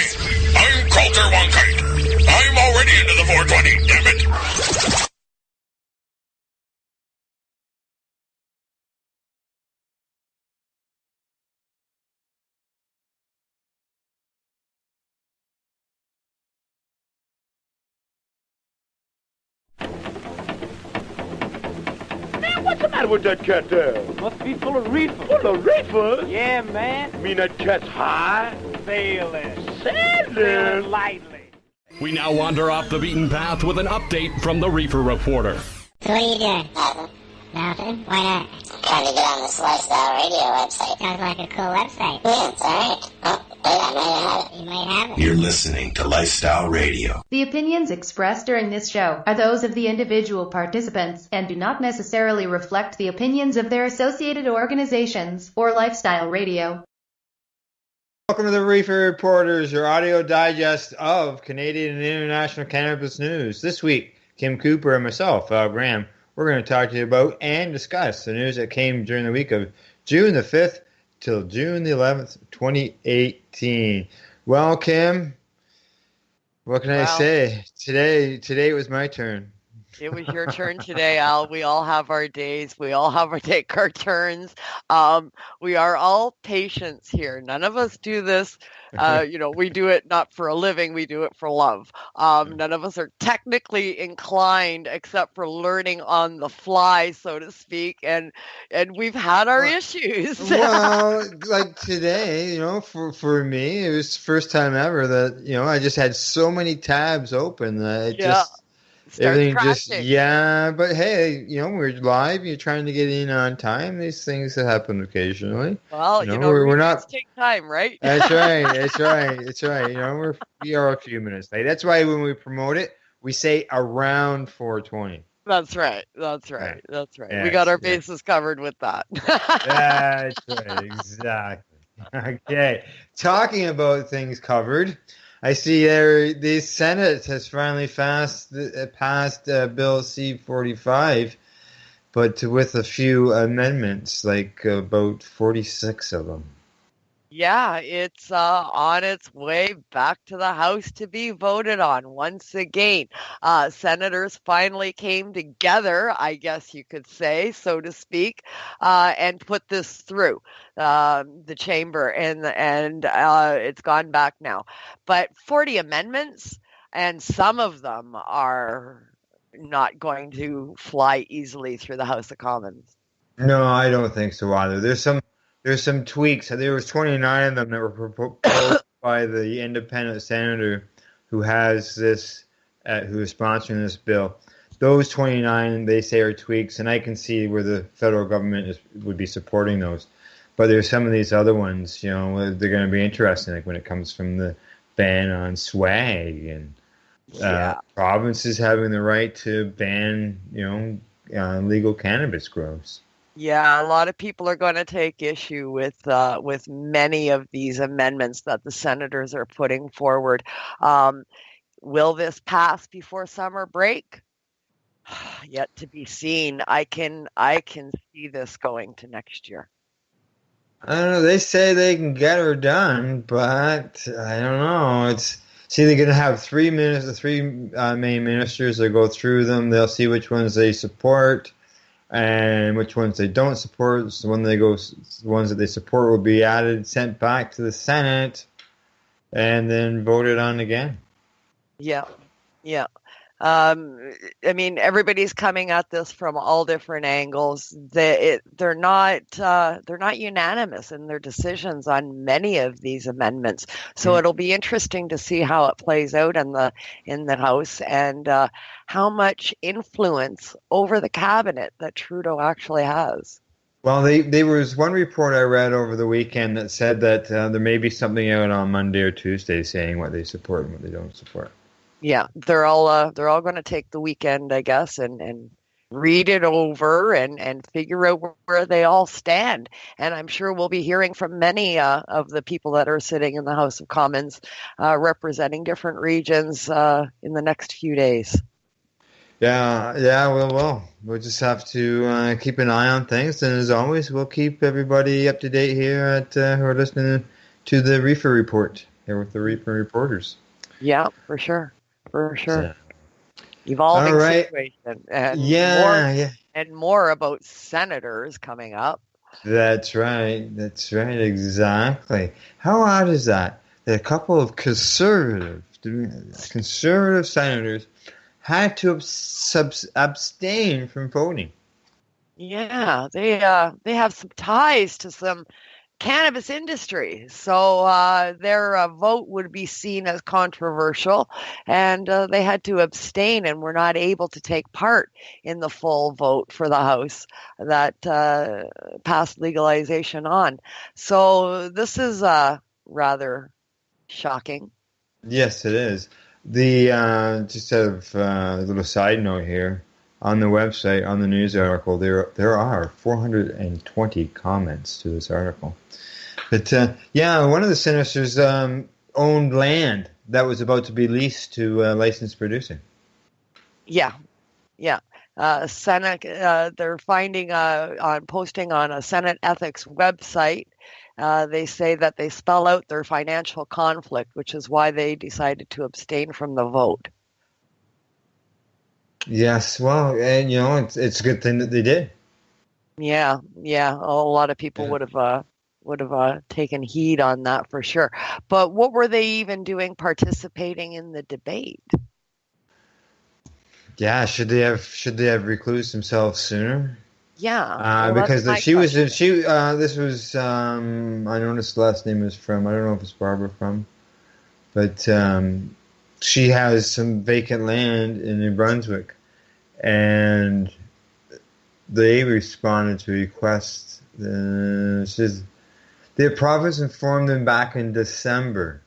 I'm Coulter Wonkite. I'm already into the 420, damn it. What's the matter with that cat there? Must be full of reefer. Full of reefer? Yeah, man. You mean that cat's high? Sailing. Sailing? Lightly. We now wander off the beaten path with an update from the Reefer Reporter. So what are you doing? Nothing. Why not? Trying to get on this lifestyle radio website. Sounds like a cool website. Yeah, it's alright. Oh, wait, I might have it. You might have it. You're listening to Lifestyle Radio. The opinions expressed during this show are those of the individual participants and do not necessarily reflect the opinions of their associated organizations or Lifestyle Radio. Welcome to the Reefer Reporters, your audio digest of Canadian and international cannabis news. This week, Kim Cooper and myself, Al Graham, we're going to talk to you about and discuss the news that came during the week of June the 5th till June the 11th, 2018. Well, Kim, what can I say? Today was my turn. It was your turn today, Al. We all have our days. We all have take our turns. We are all patients here. None of us do this. We do it not for a living. We do it for love. None of us are technically inclined except for learning on the fly, so to speak. And we've had our issues. Well, like today, for me, it was the first time ever that, I just had so many tabs open that everything but hey, we're live. You're trying to get in on time. These things happen occasionally. Well, we're not take time, right? That's right. We are a few minutes late. That's why when we promote it, we say around 4:20. That's right. Yes, We got our bases covered with that. That's right. Exactly. Okay. Talking about things covered. I see the Senate has finally passed Bill C-45, but with a few amendments, like about 46 of them. Yeah, it's on its way back to the House to be voted on once again. Senators finally came together, I guess you could say, so to speak, and put this through the chamber, and it's gone back now. But 40 amendments, and some of them are not going to fly easily through the House of Commons. No, I don't think so either. There's some tweaks. There was 29 of them that were proposed by the independent senator who has this, who is sponsoring this bill. Those 29, they say, are tweaks, and I can see where the federal government would be supporting those. But there's some of these other ones, they're going to be interesting, like when it comes from the ban on swag and provinces having the right to ban, legal cannabis grows. Yeah, a lot of people are going to take issue with many of these amendments that the senators are putting forward. Will this pass before summer break? Yet to be seen. I can see this going to next year. I don't know. They say they can get her done, but I don't know. They're going to have three main ministers that go through them. They'll see which ones they support and which ones they don't support. So the ones that they support will be sent back to the Senate, and then voted on again. Yeah. Everybody's coming at this from all different angles. They're not unanimous in their decisions on many of these amendments. So it'll be interesting to see how it plays out in the House and how much influence over the cabinet that Trudeau actually has. Well, there was one report I read over the weekend that said that there may be something out on Monday or Tuesday saying what they support and what they don't support. Yeah, they're all going to take the weekend, I guess, and read it over and figure out where they all stand. And I'm sure we'll be hearing from many of the people that are sitting in the House of Commons representing different regions in the next few days. Yeah, we'll just have to keep an eye on things. And as always, we'll keep everybody up to date here who are listening to the Reefer Report. here with the Reefer Reporters. Yeah, for sure. For sure. So, Evolving all right. situation. And Yeah. more about senators coming up. That's right. That's right. Exactly. How odd is that? That a couple of conservative senators had to abstain from voting. Yeah, they have some ties to some cannabis industry, so their vote would be seen as controversial, and they had to abstain and were not able to take part in the full vote for the House that passed legalization on. So this is rather shocking. Yes, it is. The just out of a little side note here, on the website, on the news article, there are 420 comments to this article. But one of the senators owned land that was about to be leased to a licensed producer. Yeah. Senate. They're finding on posting on a Senate ethics website. They say that they spell out their financial conflict, which is why they decided to abstain from the vote. Yes, well, and it's a good thing that they did. Yeah. A lot of people would have taken heed on that for sure. But what were they even doing participating in the debate? Yeah, should they have reclused themselves sooner? Yeah, because this was I noticed the last name is from, I don't know if it's Barbara from, but she has some vacant land in New Brunswick, and they responded to requests. The province informed them back in December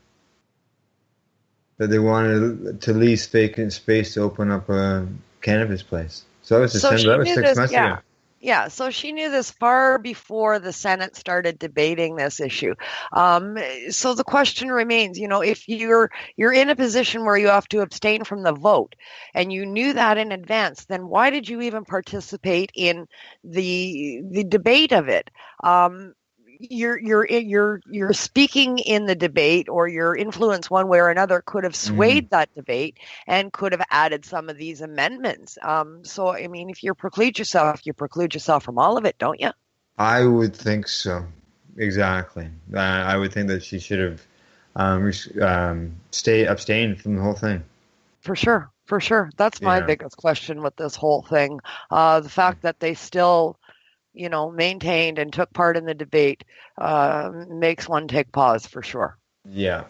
that they wanted to lease vacant space to open up a cannabis place. So that was December. That was 6 months ago. Yeah, so she knew this far before the Senate started debating this issue. So the question remains, if you're in a position where you have to abstain from the vote and you knew that in advance, then why did you even participate in the debate of it? You're speaking in the debate, or your influence one way or another could have swayed that debate and could have added some of these amendments. So, I mean, if you preclude yourself from all of it, don't you? I would think so. Exactly. I would think that she should have abstained from the whole thing. For sure. That's my biggest question with this whole thing. The fact that they still maintained and took part in the debate makes one take pause for sure. Yeah,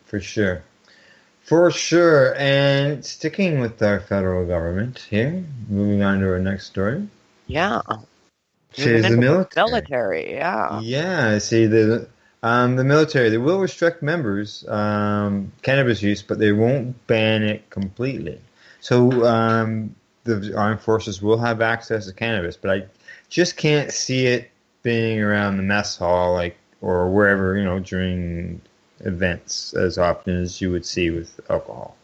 for sure. For sure. And sticking with our federal government here, moving on to our next story. Yeah. Is the military, yeah. Yeah, see, the military, they will restrict members' cannabis use, but they won't ban it completely. So the armed forces will have access to cannabis, but I just can't see it being around the mess hall, or wherever, during events as often as you would see with alcohol.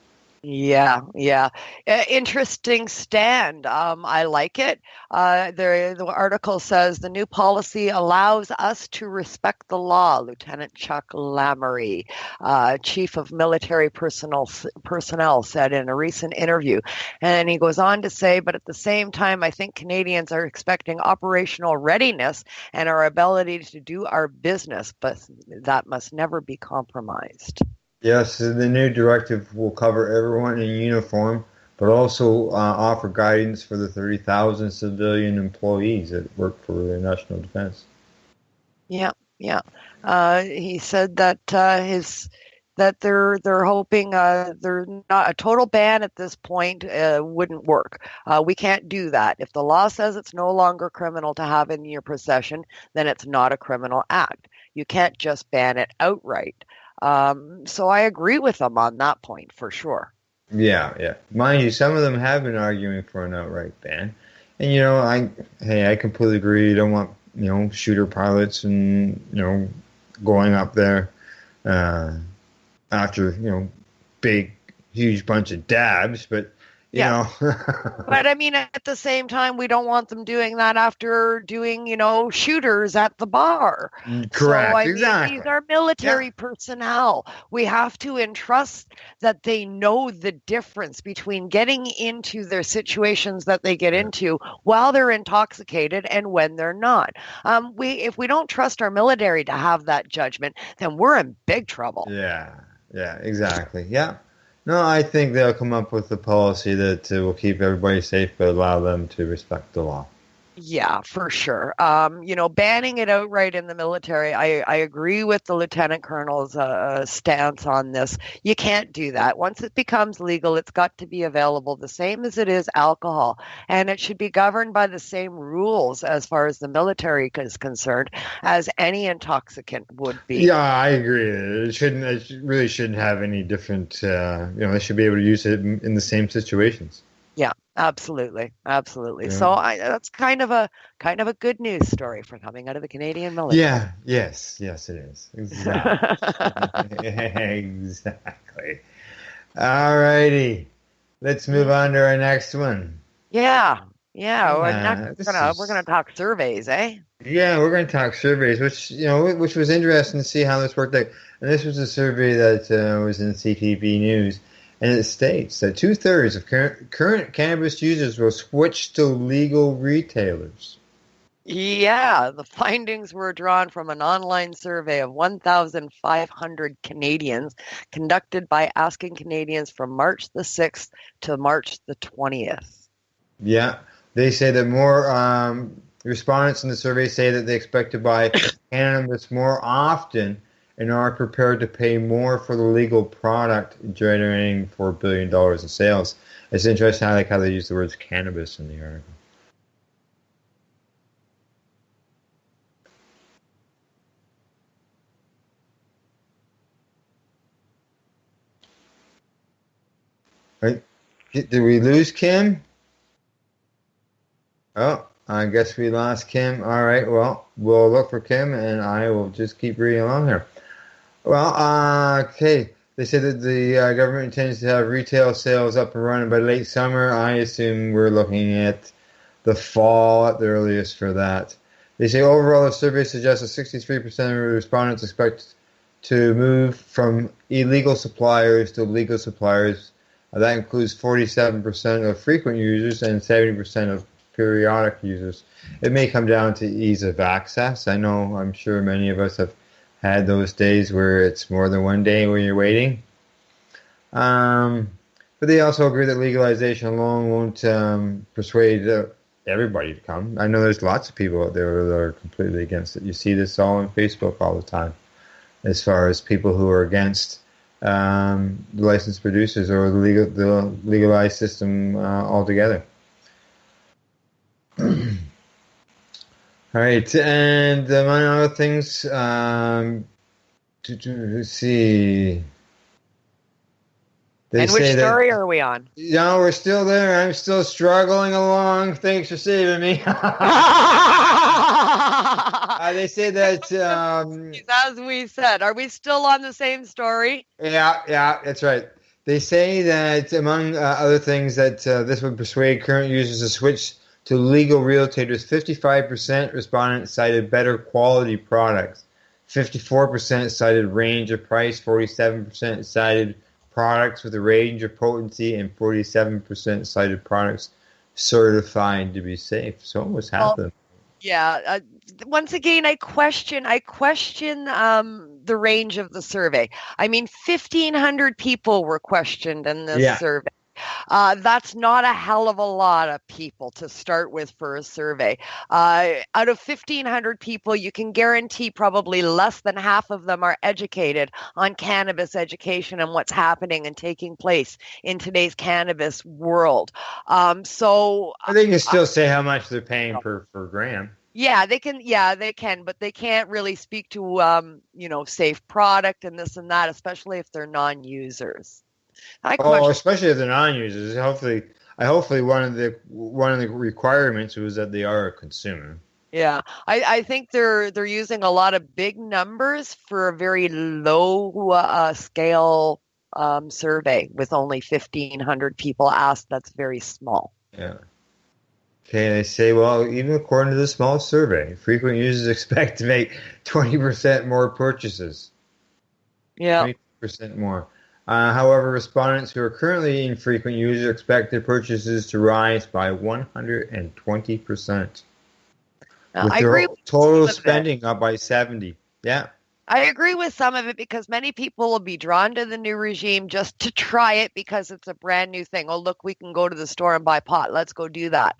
Yeah. Interesting stand. I like it. The article says the new policy allows us to respect the law, Lieutenant Chuck Lamory, Chief of Military Personnel, said in a recent interview. And he goes on to say, but at the same time, I think Canadians are expecting operational readiness and our ability to do our business, but that must never be compromised. Yes, the new directive will cover everyone in uniform, but also offer guidance for the 30,000 civilian employees that work for the national defense. Yeah. He said that they're hoping they're not a total ban at this point wouldn't work. We can't do that. If the law says it's no longer criminal to have in your possession, then it's not a criminal act. You can't just ban it outright. So I agree with them on that point for sure. Yeah. Mind you, some of them have been arguing for an outright ban. And, I completely agree. You don't want, shooter pilots and, going up there after, big, huge bunch of dabs. But, You know. But I mean, at the same time, we don't want them doing that after doing, shooters at the bar. Correct. So, I Exactly. mean, these are military personnel. We have to entrust that they know the difference between getting into their situations that they get into while they're intoxicated and when they're not. If we don't trust our military to have that judgment, then we're in big trouble. Yeah, exactly. Yeah. No, I think they'll come up with a policy that will keep everybody safe, but allow them to respect the law. Yeah, for sure. Banning it outright in the military, I agree with the lieutenant colonel's stance on this. You can't do that. Once it becomes legal, it's got to be available the same as it is alcohol. And it should be governed by the same rules as far as the military is concerned as any intoxicant would be. Yeah, I agree. It really shouldn't have any different, they should be able to use it in the same situations. Yeah, absolutely. Yeah. So that's kind of a good news story for coming out of the Canadian military. Yeah, yes, it is. Exactly. Exactly. All righty. Let's move on to our next one. Yeah. Next we're gonna talk surveys, eh? Yeah, we're going to talk surveys, which was interesting to see how this worked out. And this was a survey that was in CTV News. And it states that 2/3 of current cannabis users will switch to legal retailers. Yeah, the findings were drawn from an online survey of 1,500 Canadians conducted by asking Canadians from March the 6th to March the 20th. Yeah, they say that more respondents in the survey say that they expect to buy cannabis more often and are prepared to pay more for the legal product, generating $4 billion in sales. It's interesting how they use the words cannabis in the article. Right. Did we lose Kim? Oh, I guess we lost Kim. All right, well, we'll look for Kim, and I will just keep reading along here. Well, okay. They said that the government intends to have retail sales up and running by late summer. I assume we're looking at the fall at the earliest for that. They say overall the survey suggests that 63% of the respondents expect to move from illegal suppliers to legal suppliers. That includes 47% of frequent users and 70% of periodic users. It may come down to ease of access. I'm sure many of us have had those days where it's more than one day when you're waiting. But they also agree that legalization alone won't persuade everybody to come. I know there's lots of people out there that are completely against it. You see this all on Facebook all the time, as far as people who are against the licensed producers or the legalized system altogether. All right, and among other things, let's see. And which story are we on? No, we're still there. I'm still struggling along. Thanks for saving me. They say that... as we said, are we still on the same story? Yeah, that's right. They say that, among other things, that this would persuade current users to switch to legal retailers. 55% respondents cited better quality products. 54% cited range of price. 47% cited products with a range of potency, and 47% cited products certified to be safe. So what's happened? Yeah. Once again, I question the range of the survey. I mean, 1,500 people were questioned in this survey. That's not a hell of a lot of people to start with for a survey. Out of 1,500 people, you can guarantee probably less than half of them are educated on cannabis education and what's happening and taking place in today's cannabis world. So they can still say how much they're paying per gram. Yeah, they can. Yeah, they can, but they can't really speak to safe product and this and that, especially if they're non-users. Especially if they're non-users. Hopefully, one of the requirements was that they are a consumer. Yeah, I think they're using a lot of big numbers for a very low scale survey with only 1,500 people asked. That's very small. Yeah. Okay, they say, well, even according to the small survey, frequent users expect to make 20% more purchases. Yeah. 20% more. However, respondents who are currently infrequent users expect their purchases to rise by 120%. I agree with total some of it. spending up by 70. Yeah. I agree with some of it because many people will be drawn to the new regime just to try it because it's a brand new thing. Oh, look, we can go to the store and buy pot. Let's go do that.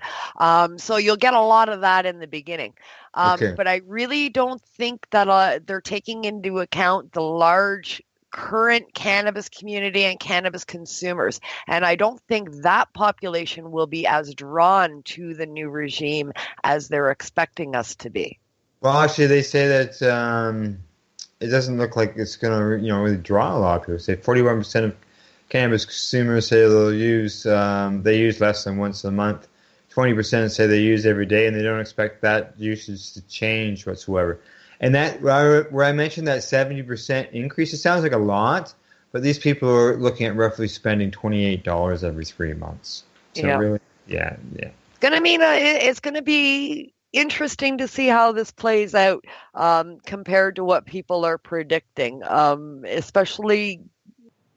So you'll get a lot of that in the beginning. Okay. But I really don't think that they're taking into account the large current cannabis community and cannabis consumers. And I don't think that population will be as drawn to the new regime as they're expecting us to be. Well, actually, they say that it doesn't look like it's going to, really draw a lot of people. Say 41% of cannabis consumers say they use less than once a month. 20% say they use every day, and they don't expect that usage to change whatsoever. And that where I mentioned that 70% increase, it sounds like a lot, but these people are looking at roughly spending $28 every 3 months. So Yeah. really, yeah. It's going to be interesting to see how this plays out compared to what people are predicting, especially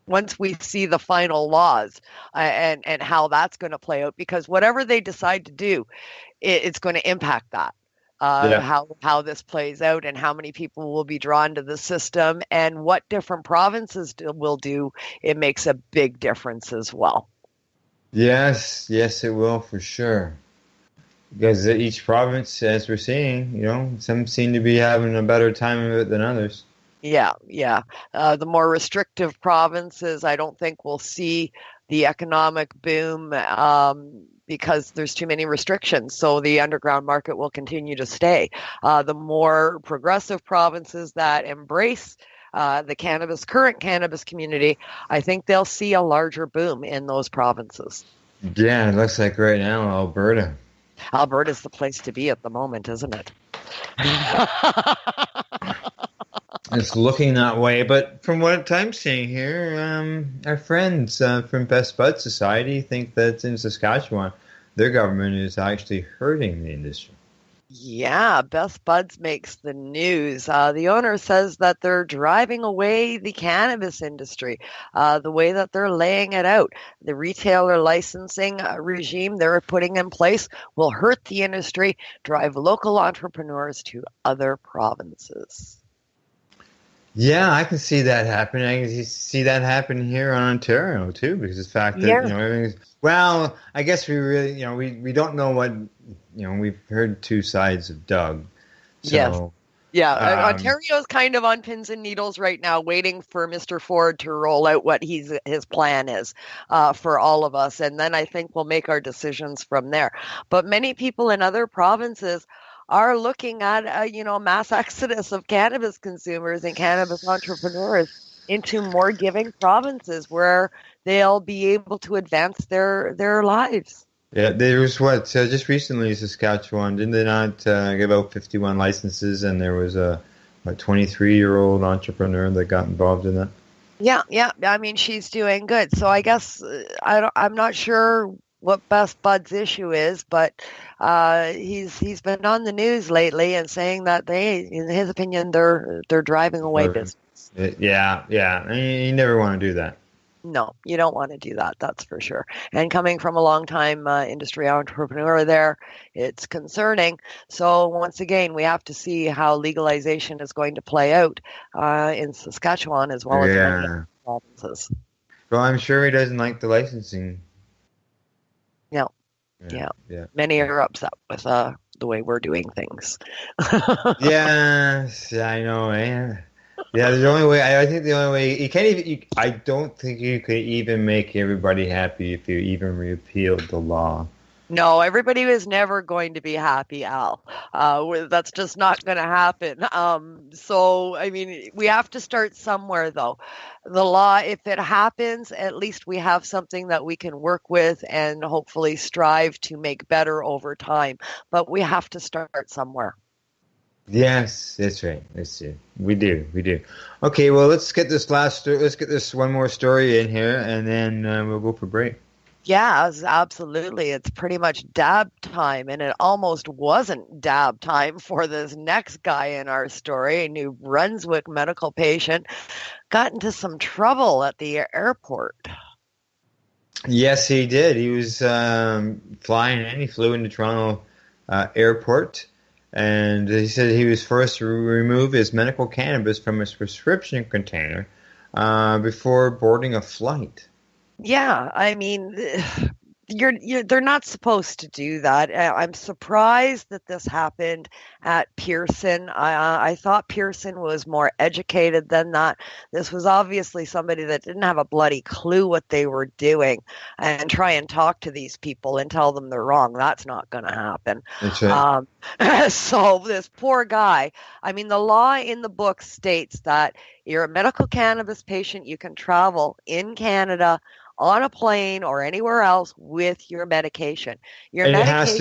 once we see the final laws and how that's going to play out, because whatever they decide to do, it's going to impact that. How this plays out and how many people will be drawn to the system and what different provinces will do, it makes a big difference as well. Yes, it will for sure. Because each province, as we're seeing, some seem to be having a better time of it than others. Yeah. The more restrictive provinces, I don't think we'll see the economic boom because there's too many restrictions. So the underground market will continue to stay. The more progressive provinces that embrace the current cannabis community, I think they'll see a larger boom in those provinces. Yeah, it looks like right now Alberta. Alberta's the place to be at the moment, isn't it? It's looking that way, but from what I'm seeing here, our friends from Best Bud Society think that in Saskatchewan, their government is actually hurting the industry. Yeah, Best Buds makes the news. The owner says that they're driving away the cannabis industry, the way that they're laying it out. The retailer licensing regime they're putting in place will hurt the industry, drive local entrepreneurs to other provinces. Yeah, I can see that happen. I can see that happen here in Ontario too, because the fact that everything's. Well, I guess we really, we don't know what, we've heard two sides of Doug. So, yes. Yeah, Ontario's kind of on pins and needles right now, waiting for Mr. Ford to roll out what his plan is for all of us, and then I think we'll make our decisions from there. But many people in other provinces are looking at mass exodus of cannabis consumers and cannabis entrepreneurs into more giving provinces where they'll be able to advance their lives. Yeah, there was just recently Saskatchewan, didn't they not give out 51 licenses, and there was a 23-year-old entrepreneur that got involved in that? Yeah. I mean, she's doing good. So I guess I'm not sure what Best Bud's issue is, but he's been on the news lately and saying that in his opinion, they're driving away business. Yeah. I mean, you never want to do that. No, you don't want to do that. That's for sure. And coming from a long-time industry entrepreneur there, it's concerning. So once again, we have to see how legalization is going to play out in Saskatchewan as well as many other provinces. Well, I'm sure he doesn't like the licensing. No. Yeah. Many are upset with the way we're doing things. Yes, I know, man. Yeah, the only way you can't even. I don't think you could even make everybody happy if you even repealed the law. No, everybody is never going to be happy, Al. That's just not going to happen. So, I mean, we have to start somewhere, though. The law, if it happens, at least we have something that we can work with and hopefully strive to make better over time. But we have to start somewhere. Yes, that's right. That's it. We do. Okay, well, let's get this one more story in here, and then we'll go for break. Yeah, absolutely. It's pretty much dab time, and it almost wasn't dab time for this next guy in our story. A New Brunswick medical patient got into some trouble at the airport. Yes, he did. He was flying in. He flew into Toronto airport, and he said he was forced to remove his medical cannabis from his prescription container before boarding a flight. Yeah, I mean, they're not supposed to do that. I'm surprised that this happened at Pearson. I thought Pearson was more educated than that. This was obviously somebody that didn't have a bloody clue what they were doing, and try and talk to these people and tell them they're wrong. That's not going to happen. That's right. So this poor guy, I mean, the law in the book states that you're a medical cannabis patient, you can travel in Canada on a plane or anywhere else with your medication. Your medication has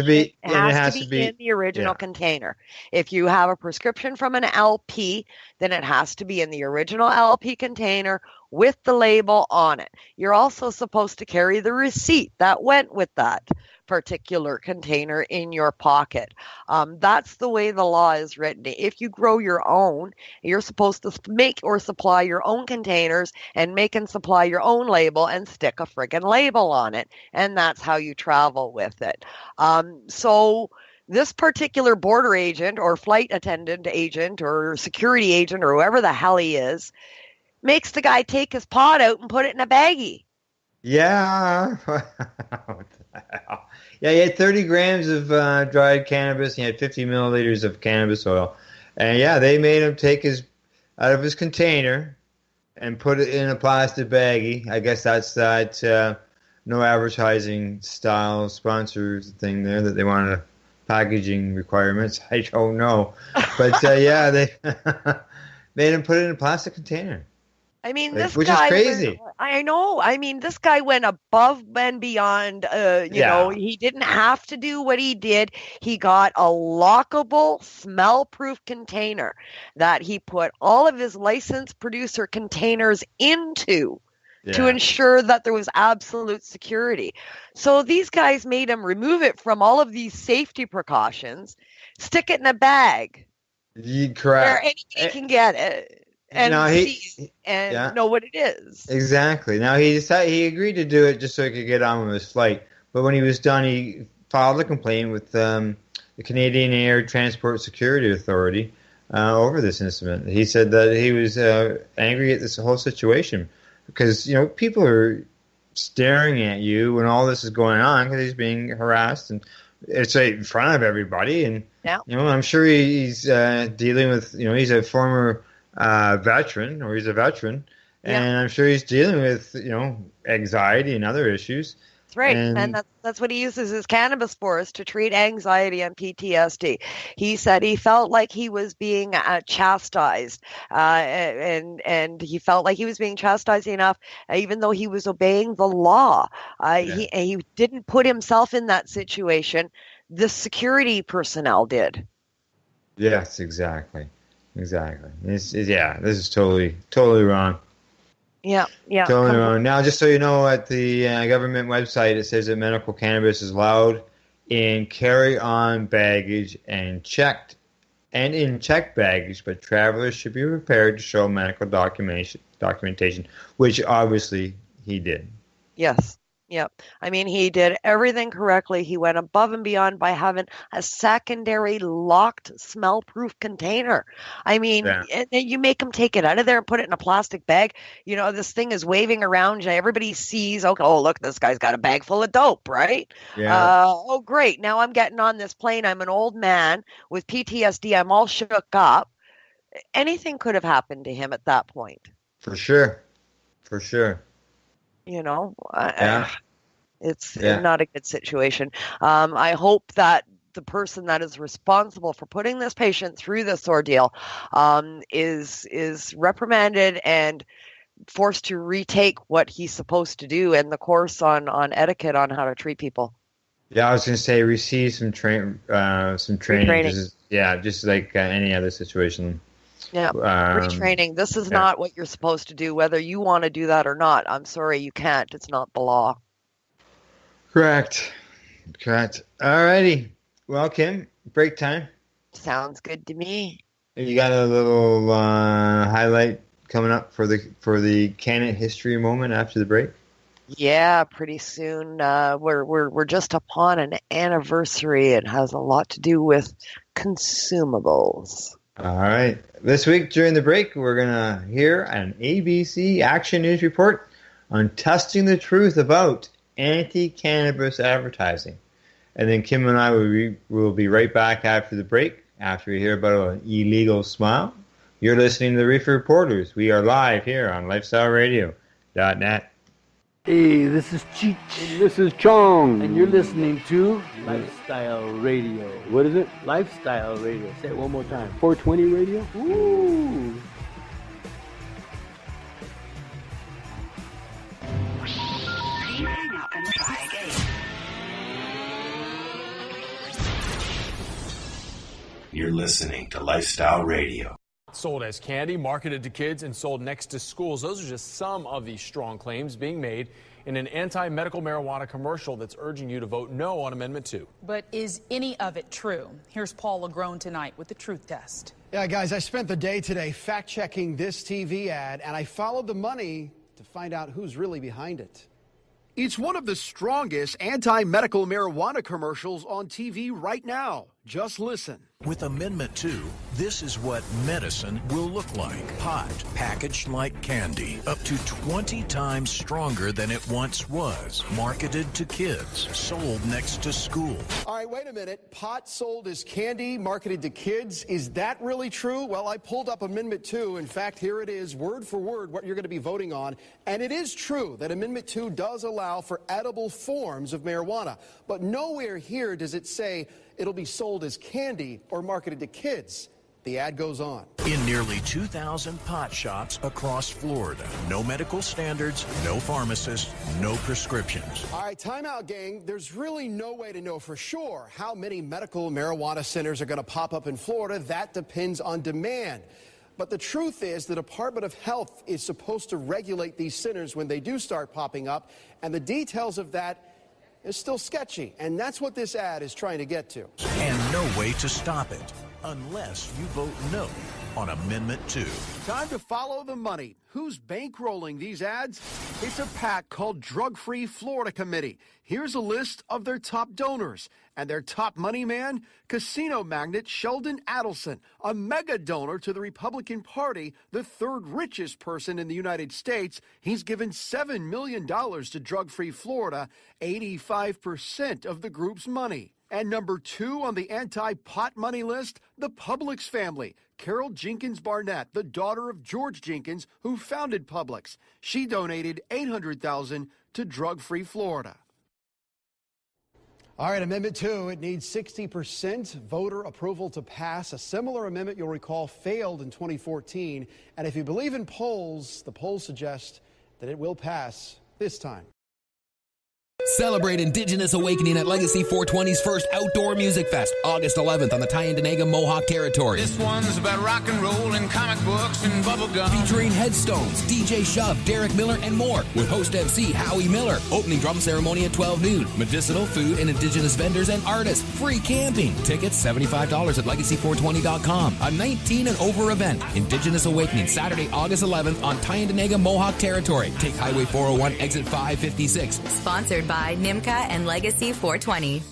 to be in the original container. If you have a prescription from an LP, then it has to be in the original LP container with the label on it. You're also supposed to carry the receipt that went with that particular container in your pocket. That's the way the law is written. If you grow your own, you're supposed to make or supply your own containers and make and supply your own label and stick a friggin' label on it. And that's how you travel with it. So this particular border agent or flight attendant agent or security agent or whoever the hell he is makes the guy take his pot out and put it in a baggie. Yeah. What the hell? Yeah, he had 30 grams of dried cannabis. He had 50 milliliters of cannabis oil. And yeah, they made him take out of his container and put it in a plastic baggie. I guess that's that no advertising style sponsors thing there that they wanted packaging requirements. I don't know. But yeah, they made him put it in a plastic container. I mean, which is crazy. I know. I mean, this guy went above and beyond. You know, he didn't have to do what he did. He got a lockable, smell-proof container that he put all of his licensed producer containers into to ensure that there was absolute security. So these guys made him remove it from all of these safety precautions, stick it in a bag. Correct. Where anybody can get it. And know what it is. Exactly. Now he agreed to do it just so he could get on with his flight. But when he was done, he filed a complaint with the Canadian Air Transport Security Authority over this incident. He said that he was angry at this whole situation because people are staring at you when all this is going on because he's being harassed, and it's right in front of everybody. And I'm sure he's dealing with he's a former veteran, or he's a veteran, and I'm sure he's dealing with anxiety and other issues. That's right, and that's what he uses his cannabis for, is to treat anxiety and PTSD. He said he felt like he was being chastised, and he felt like he was being chastised enough, even though he was obeying the law. He didn't put himself in that situation. The security personnel did. Yes, exactly. This is totally wrong. Yeah. Totally wrong. Now, just so you know, at the government website, it says that medical cannabis is allowed in carry-on baggage and in checked baggage, but travelers should be prepared to show medical documentation, which obviously he did. Yes. Yep. I mean, he did everything correctly. He went above and beyond by having a secondary locked smell-proof container. I mean, you make him take it out of there and put it in a plastic bag. This thing is waving around. Everybody sees, look, this guy's got a bag full of dope, right? Yeah. Great. Now I'm getting on this plane. I'm an old man with PTSD. I'm all shook up. Anything could have happened to him at that point. For sure. It's not a good situation. I hope that the person that is responsible for putting this patient through this ordeal is reprimanded and forced to retake what he's supposed to do and the course on etiquette on how to treat people. Yeah, I was going to say receive some training. Yeah, just like any other situation. Yeah, retraining. This is not what you're supposed to do, whether you want to do that or not. I'm sorry, you can't. It's not the law. Correct. Alrighty. Well, Kim, break time. Sounds good to me. You got a little highlight coming up for the Canada history moment after the break? Yeah, pretty soon. We're just upon an anniversary. It has a lot to do with consumables. All right. This week during the break, we're going to hear an ABC Action News report on testing the truth about anti-cannabis advertising. And then Kim and I will be right back after the break, after we hear about an illegal smile. You're listening to the Reefer Reporters. We are live here on LifestyleRadio.net. Hey, this is Cheech. And this is Chong. And you're listening to Lifestyle Radio. What is it? Lifestyle Radio. Say it one more time. 420 Radio? Ooh. Hang up and try again. You're listening to Lifestyle Radio. Sold as candy, marketed to kids, and sold next to schools. Those are just some of the strong claims being made in an anti-medical marijuana commercial that's urging you to vote no on Amendment 2. But is any of it true? Here's Paul Lagrone tonight with the truth test. Yeah, guys, I spent the day today fact-checking this TV ad, and I followed the money to find out who's really behind it. It's one of the strongest anti-medical marijuana commercials on TV right now. Just listen. With Amendment 2, this is what medicine will look like. Pot, packaged like candy, up to 20 times stronger than it once was. Marketed to kids, sold next to schools. All right, wait a minute. Pot sold as candy, marketed to kids. Is that really true? Well, I pulled up Amendment 2. In fact, here it is, word for word, what you're going to be voting on. And it is true that Amendment 2 does allow for edible forms of marijuana. But nowhere here does it say it'll be sold as candy or marketed to kids. The ad goes on. In nearly 2,000 pot shops across Florida. No medical standards, no pharmacists, no prescriptions. All right, time out, gang. There's really no way to know for sure how many medical marijuana centers are going to pop up in Florida. That depends on demand. But the truth is the Department of Health is supposed to regulate these centers when they do start popping up, and the details of that is still sketchy, and that's what this ad is trying to get to. And no way to stop it unless you vote no on Amendment 2. Time to follow the money. Who's bankrolling these ads? It's a PAC called Drug-Free Florida Committee. Here's a list of their top donors. And their top money man, casino magnate Sheldon Adelson, a mega donor to the Republican Party, the third richest person in the United States. He's given $7 million to Drug-Free Florida, 85% of the group's money. And number 2 on the anti-pot money list, the Publix family. Carol Jenkins Barnett, the daughter of George Jenkins, who founded Publix. She donated $800,000 to Drug-Free Florida. All right, Amendment 2, it needs 60% voter approval to pass. A similar amendment, you'll recall, failed in 2014. And if you believe in polls, the polls suggest that it will pass this time. Celebrate Indigenous Awakening at Legacy 420's first outdoor music fest, August 11th on the Tyendinaga Mohawk Territory. This one's about rock and roll and comic books and bubblegum. Featuring Headstones, DJ Shove, Derek Miller, and more, with host MC Howie Miller. Opening drum ceremony at 12 noon. Medicinal food and Indigenous vendors and artists. Free camping. Tickets $75 at legacy420.com. A 19 and over event. Indigenous Awakening, Saturday, August 11th on Tyendinaga Mohawk Territory. Take Highway 401, exit 556. Sponsored by NIMCA and Legacy 420.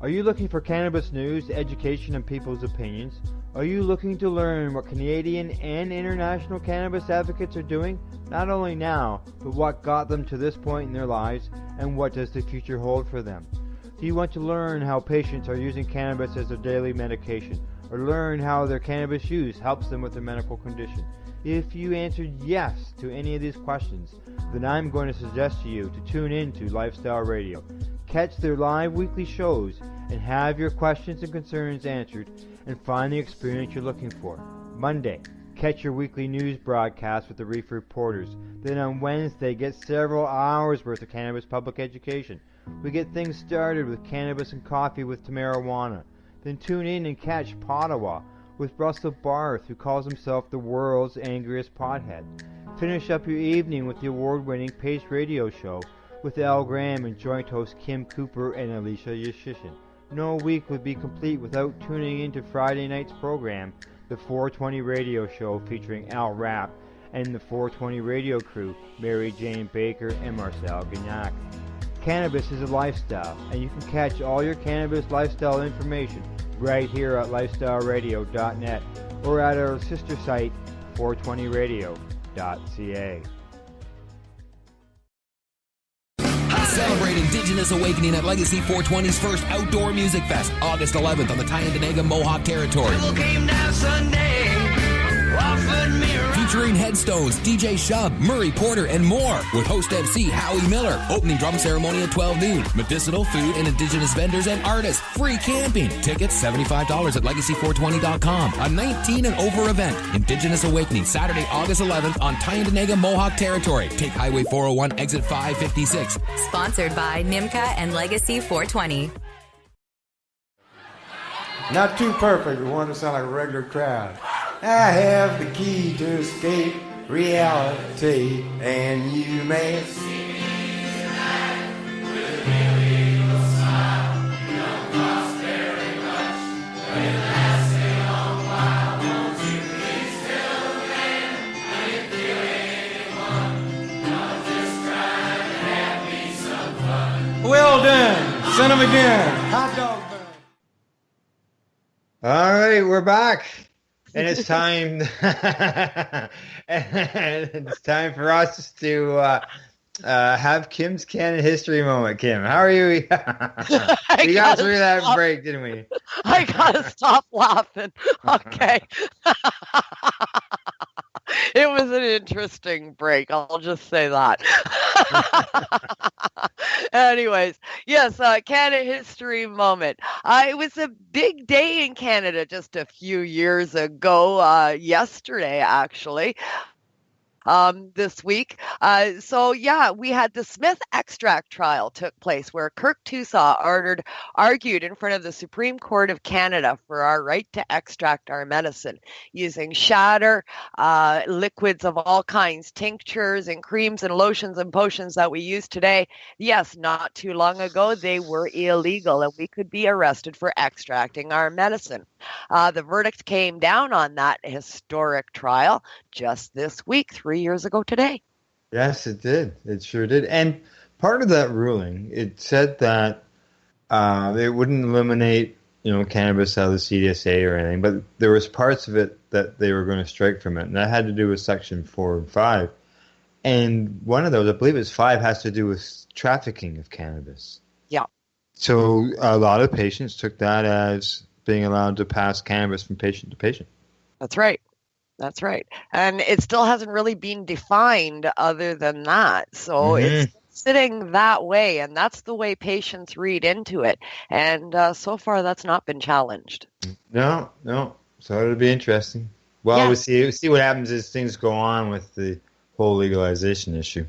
Are you looking for cannabis news, education, and people's opinions? Are you looking to learn what Canadian and international cannabis advocates are doing, not only now, but what got them to this point in their lives, and what does the future hold for them? Do you want to learn how patients are using cannabis as their daily medication, or learn how their cannabis use helps them with their medical condition? If you answered yes to any of these questions, then I'm going to suggest to you to tune in to Lifestyle Radio. Catch their live weekly shows and have your questions and concerns answered and find the experience you're looking for. Monday, catch your weekly news broadcast with the Reefer Reporters. Then on Wednesday, get several hours worth of cannabis public education. We get things started with cannabis and coffee with Marijuana. then tune in and catch Pottawa with Russell Barth, who calls himself the world's angriest pothead. Finish up your evening with the award-winning Pace Radio Show with Al Graham and joint host Kim Cooper and Alicia Yashishin. No week would be complete without tuning into Friday night's program, the 420 Radio Show, featuring Al Rapp and the 420 Radio crew, Mary Jane Baker and Marcel Gignac. Cannabis is a lifestyle, and you can catch all your cannabis lifestyle information right here at lifestyleradio.net or at our sister site, 420radio.ca. Celebrate Indigenous Awakening at Legacy 420's first outdoor music fest, August 11th on the Tyendinaga Mohawk Territory. Featuring Headstones, DJ Shub, Murray Porter, and more, with host MC Howie Miller. Opening drum ceremony at 12 noon. Medicinal, food, and Indigenous vendors and artists. Free camping. Tickets $75 at legacy420.com. A 19 and over event. Indigenous Awakening, Saturday, August 11th on Tyendinaga Mohawk Territory. Take Highway 401, exit 556. Sponsored by NIMCA and Legacy 420. Not too perfect. We want to sound like a regular crowd. I have the key to escape reality, and you may see me tonight with a very evil smile. You don't cost very much, but it lasts a long while. Won't you please tell the man I ain't killing anyone? I'm just trying to have me some fun. Well done. Send him again. Hot dog burn. All right, we're back. And it's time. And it's time for us to have Kim's Canon History moment. Kim, how are you? We got through that break, didn't we? I gotta stop laughing. Okay. It was an interesting break. I'll just say that. Anyways, yes, Canada History Moment. It was a big day in Canada just a few years ago, yesterday actually. This week. So yeah, we had the Smith extract trial took place where Kirk Tousaw argued in front of the Supreme Court of Canada for our right to extract our medicine using shatter, liquids of all kinds, tinctures and creams and lotions and potions that we use today. Yes, not too long ago, they were illegal and we could be arrested for extracting our medicine. The verdict came down on that historic trial just this week, 3 years ago today. Yes, it did. It sure did. And part of that ruling, it said that it wouldn't eliminate, cannabis out of the CDSA or anything, but there was parts of it that they were going to strike from it, and that had to do with Section 4 and 5. And one of those, I believe it's 5, has to do with trafficking of cannabis. Yeah. So a lot of patients took that as being allowed to pass cannabis from patient to patient. That's right. That's right. And it still hasn't really been defined other than that. So it's sitting that way, and that's the way patients read into it. And so far, that's not been challenged. No. So it'll be interesting. Well, Yeah. we'll see what happens as things go on with the whole legalization issue.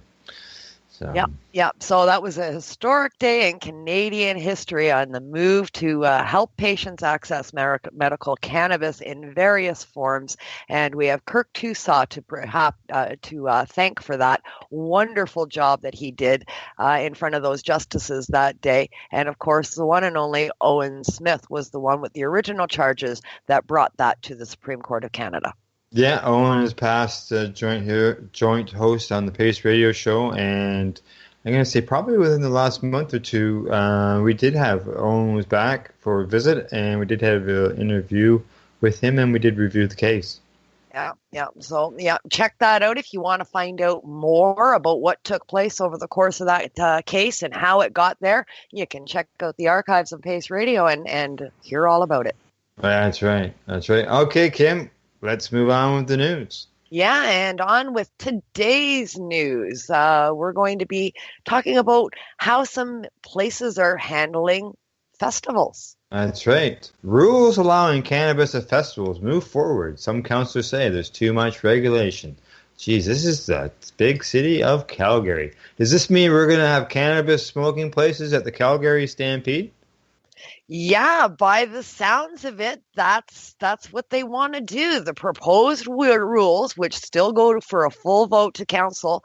So. Yep. So that was a historic day in Canadian history on the move to help patients access medical cannabis in various forms. And we have Kirk Tousaw to thank for that wonderful job that he did in front of those justices that day. And of course, the one and only Owen Smith was the one with the original charges that brought that to the Supreme Court of Canada. Yeah, Owen has passed joint host on the Pace Radio Show, and I'm going to say probably within the last month or two, we did have Owen was back for a visit, and we did have an interview with him, and we did review the case. Yeah. So, check that out if you want to find out more about what took place over the course of that case and how it got there. You can check out the archives of Pace Radio and hear all about it. That's right. Okay, Kim. Let's move on with the news. Yeah, and on with today's news. We're going to be talking about how some places are handling festivals. That's right. Rules allowing cannabis at festivals move forward. Some councillors say there's too much regulation. Geez, this is the big city of Calgary. Does this mean we're going to have cannabis smoking places at the Calgary Stampede? Yeah, by the sounds of it, that's what they want to do. The proposed rules, which still go for a full vote to council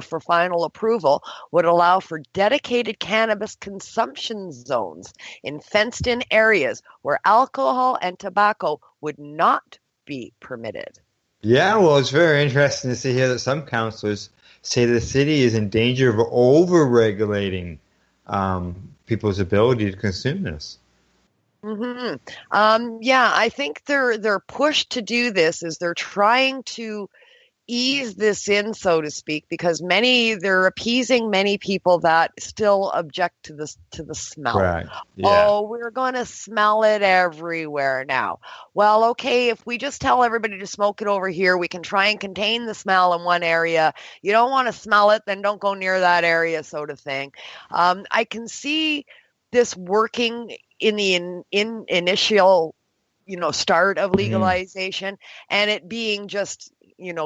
for final approval, would allow for dedicated cannabis consumption zones in fenced-in areas where alcohol and tobacco would not be permitted. Yeah, well, it's very interesting to see here that some councillors say the city is in danger of over-regulating people's ability to consume this. Yeah, I think their push to do this is they're trying to ease this in, so to speak, because they're appeasing many people that still object to the smell. Right. Yeah. Oh, we're going to smell it everywhere now. Well, okay, if we just tell everybody to smoke it over here, we can try and contain the smell in one area. You don't want to smell it, then don't go near that area, sort of thing. I can see this working in the initial, start of legalization, and it being just,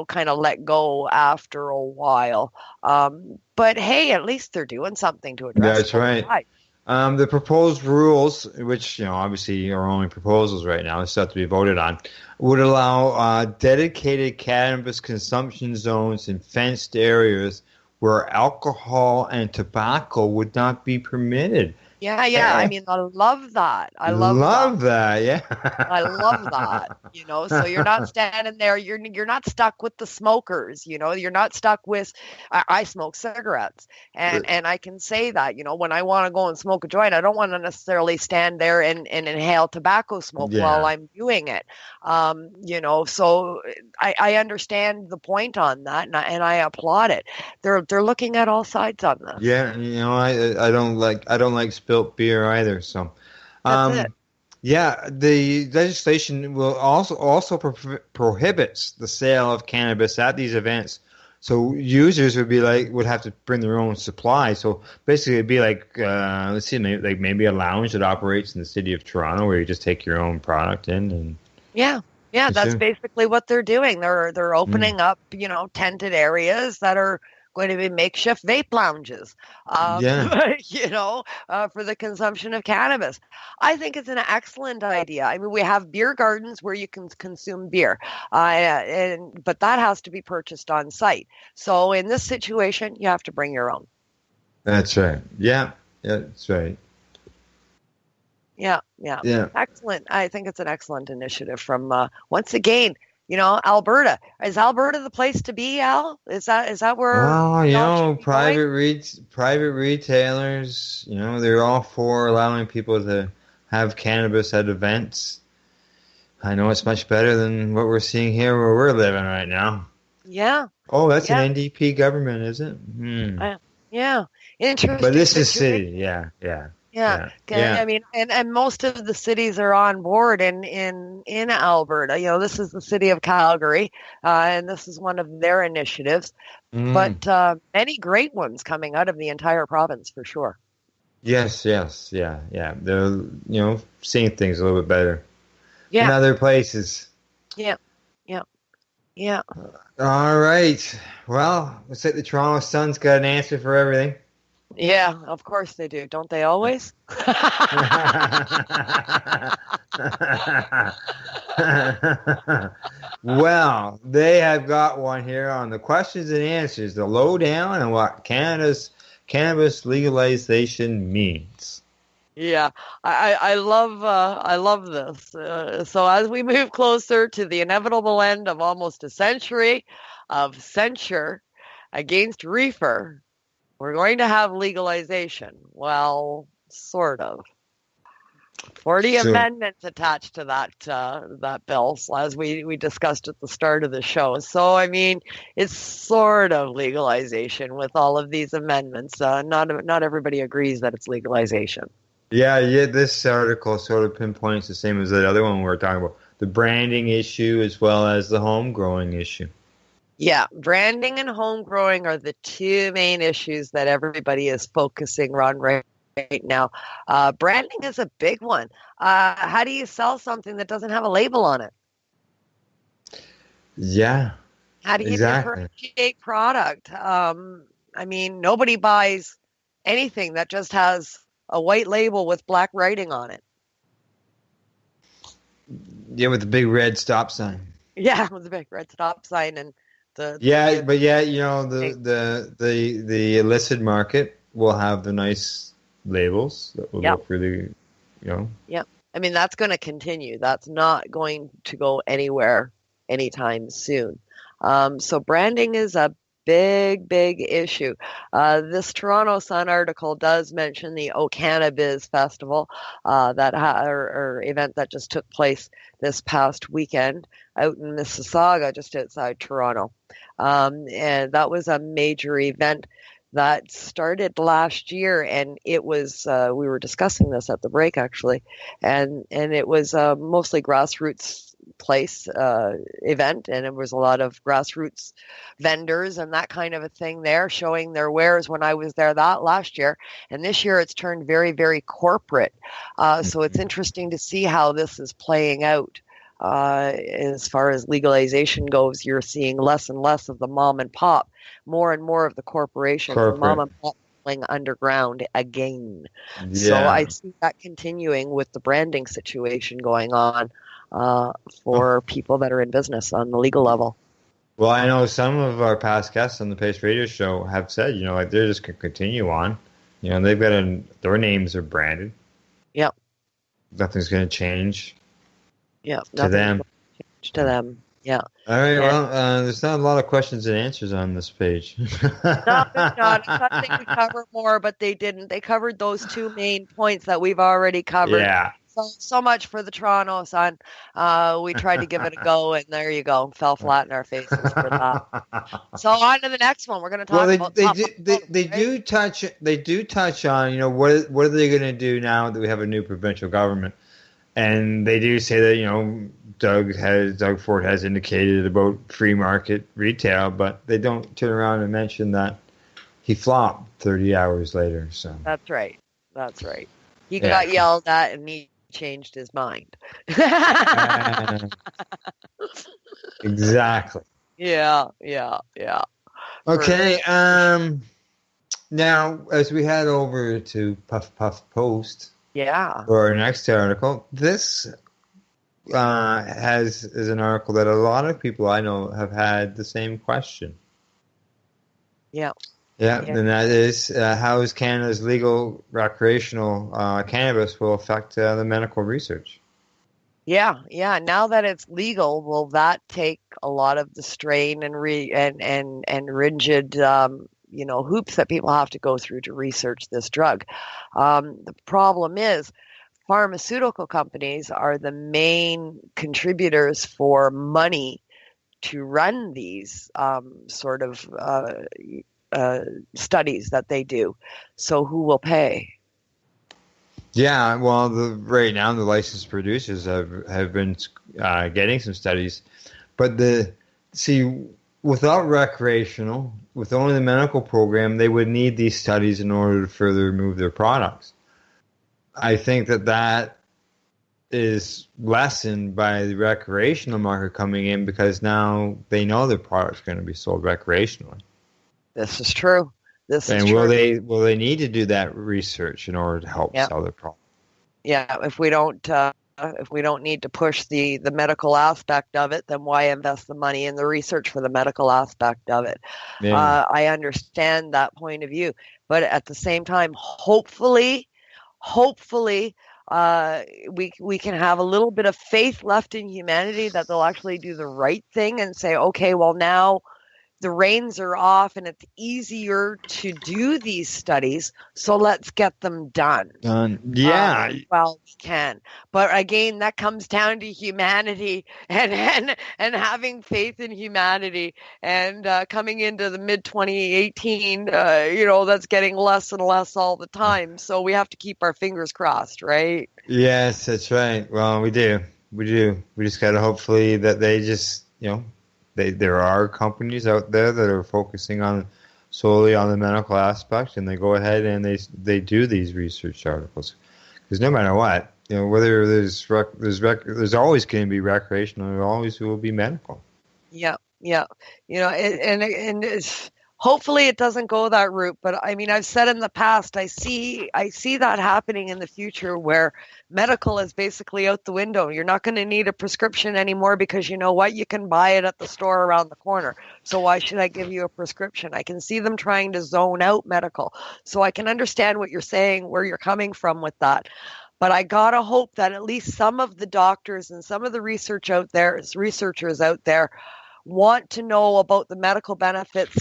kind of let go after a while. But hey, at least they're doing something to address. That's right. The proposed rules, which obviously are only proposals right now, it's have to be voted on, would allow dedicated cannabis consumption zones in fenced areas where alcohol and tobacco would not be permitted. Yeah. I mean, I love that. I love that. Yeah. I love that. So you're not standing there. You're not stuck with the smokers. You're not stuck with. I smoke cigarettes, and I can say that. When I want to go and smoke a joint, I don't want to necessarily stand there and inhale tobacco smoke while I'm doing it. So I understand the point on that, and I applaud it. They're looking at all sides on this. Yeah, I don't like spilt beer either. So, That's it. Yeah, the legislation will also prohibits the sale of cannabis at these events. So users would have to bring their own supply. So basically, it'd be like let's see, maybe a lounge that operates in the city of Toronto where you just take your own product in and. Yeah, that's basically what they're doing. They're opening up, tented areas that are going to be makeshift vape lounges, for the consumption of cannabis. I think it's an excellent idea. I mean, we have beer gardens where you can consume beer, but that has to be purchased on site. So in this situation, you have to bring your own. That's right. Yeah, that's right. Yeah. Excellent. I think it's an excellent initiative from, once again, Alberta. Is Alberta the place to be, Al? Is that where? Well, private retailers, they're all for allowing people to have cannabis at events. I know it's much better than what we're seeing here where we're living right now. Yeah. Oh, that's an NDP government, is it? Yeah. Interesting. But this is city. Yeah. I mean, and most of the cities are on board in Alberta. This is the city of Calgary, and this is one of their initiatives. But many great ones coming out of the entire province for sure. Yes, yeah. They're seeing things a little bit better in other places. Yeah. All right. Well, looks like the Toronto Sun's got an answer for everything. Yeah, of course they do. Don't they always? Well, they have got one here on the questions and answers, the lowdown on what cannabis legalization means. Yeah, I love this. So as we move closer to the inevitable end of almost a century of censure against reefer, we're going to have legalization. Well, sort of. 40 amendments attached to that bill, as we discussed at the start of the show. So, I mean, it's sort of legalization with all of these amendments. Not everybody agrees that it's legalization. Yeah. This article sort of pinpoints the same as the other one we were talking about, the branding issue as well as the home growing issue. Yeah, branding and home growing are the two main issues that everybody is focusing on right now. Branding is a big one. How do you sell something that doesn't have a label on it? Yeah. How do you differentiate product? I mean, nobody buys anything that just has a white label with black writing on it. Yeah, with the big red stop sign. Yeah, with the big red stop sign and the the illicit market will have the nice labels that will look really, Yeah, I mean that's going to continue. That's not going to go anywhere anytime soon. So branding is a big issue. This Toronto Sun article does mention the Cannabis Festival or event that just took place this past weekend out in Mississauga, just outside Toronto. And that was a major event that started last year, and it was we were discussing this at the break actually, and it was mostly grassroots place event, and it was a lot of grassroots vendors and that kind of a thing there showing their wares when I was there that last year, and this year it's turned very corporate. So it's interesting to see how this is playing out. As far as legalization goes, you're seeing less and less of the mom and pop, more and more of the corporations, the mom and pop going underground again. Yeah. So I see that continuing with the branding situation going on for people that are in business on the legal level. Well, I know some of our past guests on the Pace Radio Show have said, like they're just going to continue on. They've got their names are branded. Yep. Nothing's going to change. Yeah. To them. To them. Yeah. All right. Well, there's not a lot of questions and answers on this page. No, there's not. I thought they could cover more, but they didn't. They covered those two main points that we've already covered. Yeah. So much for the Toronto Sun. We tried to give it a go, and there you go. Fell flat in our faces for that. So on to the next one. We're going to talk about. They do touch on what are they going to do now that we have a new provincial government, and they do say that Doug Ford has indicated about free market retail, but they don't turn around and mention that he flopped 30 hours later. So that's right. He got yelled at, and he changed his mind. Exactly. Yeah. Okay. Now, as we head over to Puff Post, for our next article, this is an article that a lot of people I know have had the same question. Yeah. Yeah, and that is how is Canada's legal recreational cannabis will affect the medical research? Yeah. Now that it's legal, will that take a lot of the strain and rigid, hoops that people have to go through to research this drug? The problem is, pharmaceutical companies are the main contributors for money to run these sort of studies that they do. So who will pay? Yeah, well, right now the licensed producers have been getting some studies, but without recreational, with only the medical program, they would need these studies in order to further move their products. I think that is lessened by the recreational market coming in because now they know their product's going to be sold recreationally. This is true. Will they need to do that research in order to help sell their product? Yeah, if we don't need to push the medical aspect of it, then why invest the money in the research for the medical aspect of it? Yeah. I understand that point of view, but at the same time, hopefully, we can have a little bit of faith left in humanity that they'll actually do the right thing and say, okay, well now the reins are off and it's easier to do these studies, so let's get them done. Yeah. Well, we can. But again, that comes down to humanity and having faith in humanity. And coming into the mid-2018, that's getting less and less all the time. So we have to keep our fingers crossed, right? Yes, that's right. Well, we do. We just got to hopefully that they just, there are companies out there that are focusing solely on the medical aspect, and they go ahead and they do these research articles. Because no matter what, whether there's always going to be recreational, there always will be medical. Yeah. And it's, hopefully it doesn't go that route. But I mean, I've said in the past, I see that happening in the future where medical is basically out the window. You're not going to need a prescription anymore because you know what? You can buy it at the store around the corner. So why should I give you a prescription? I can see them trying to zone out medical. So I can understand what you're saying, where you're coming from with that. But I gotta hope that at least some of the doctors and some of the researchers out there want to know about the medical benefits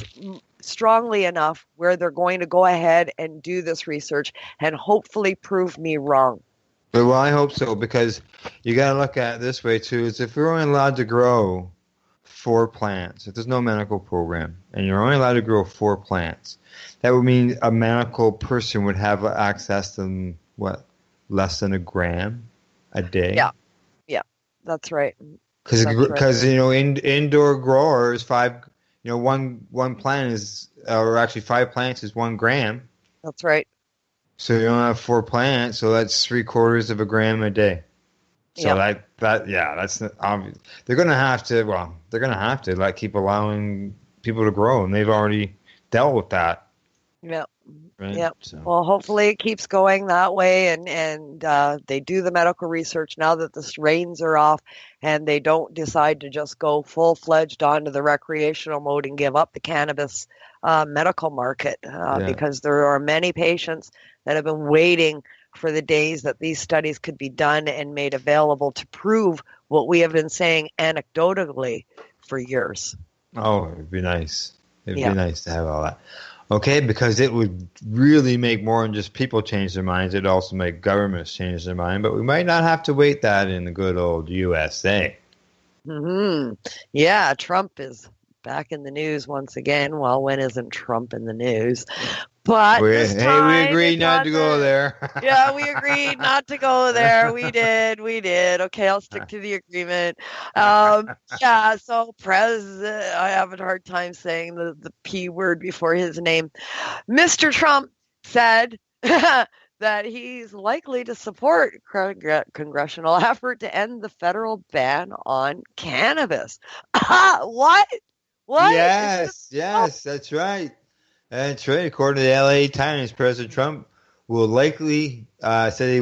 strongly enough where they're going to go ahead and do this research and hopefully prove me wrong. Well, I hope so, because you got to look at it this way too: is if we're only allowed to grow 4 plants, if there's no medical program, and you're only allowed to grow 4 plants, that would mean a medical person would have access to less than a gram a day. Yeah, that's right. Because indoor growers, 1 plant is, or actually 5 plants is 1 gram. That's right. So you don't have 4 plants, so that's 3/4 of a gram a day. So that's obvious. They're gonna have to keep allowing people to grow, and they've already dealt with that. Yeah. Right? Yep. So. Well, hopefully it keeps going that way, and they do the medical research now that the strains are off, and they don't decide to just go full-fledged onto the recreational mode and give up the cannabis medical market, because there are many patients that have been waiting for the days that these studies could be done and made available to prove what we have been saying anecdotally for years. Oh, it would be nice. It would be nice to have all that. Okay, because it would really make more than just people change their minds. It'd also make governments change their mind. But we might not have to wait that in the good old USA. Yeah, Trump is back in the news once again. Well, when isn't Trump in the news? But we agreed not to go there. Yeah, we agreed not to go there. We did. Okay, I'll stick to the agreement. So I have a hard time saying the P word before his name. Mr. Trump said that he's likely to support congressional effort to end the federal ban on cannabis. What? Yes, that's right. That's right. According to the LA Times, President Trump will likely said he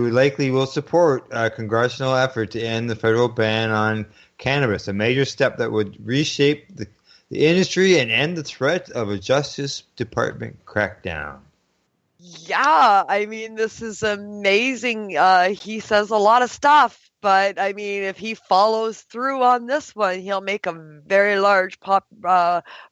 will support a congressional effort to end the federal ban on cannabis, a major step that would reshape the industry and end the threat of a Justice Department crackdown. Yeah, I mean, this is amazing. He says a lot of stuff. But, I mean, if he follows through on this one, he'll make a very large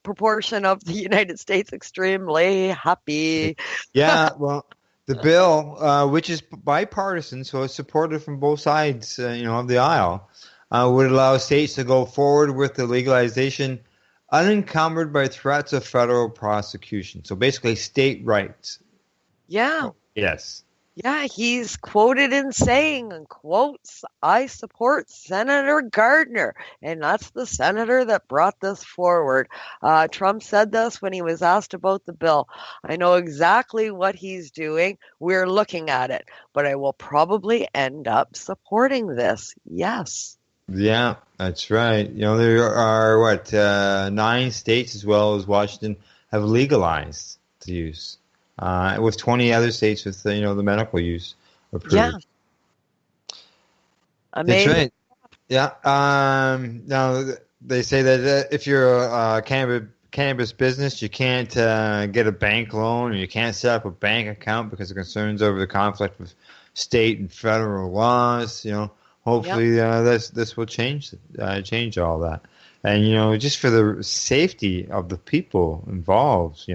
proportion of the United States extremely happy. Yeah, well, the bill, which is bipartisan, so it's supported from both sides, of the aisle, would allow states to go forward with the legalization unencumbered by threats of federal prosecution. So basically, state rights. Yeah. Yes. Yeah, he's quoted in saying, and quotes, "I support Senator Gardner," and that's the senator that brought this forward. Trump said this when he was asked about the bill. "I know exactly what he's doing. We're looking at it, but I will probably end up supporting this." Yes. Yeah, that's right. There are 9 states as well as Washington have legalized the use. With 20 other states with the medical use approved. Yeah, amazing. That's right. Yeah. Now they say that if you're a cannabis business, you can't get a bank loan, or you can't set up a bank account because of concerns over the conflict with state and federal laws. Hopefully this will change all that, and just for the safety of the people involved.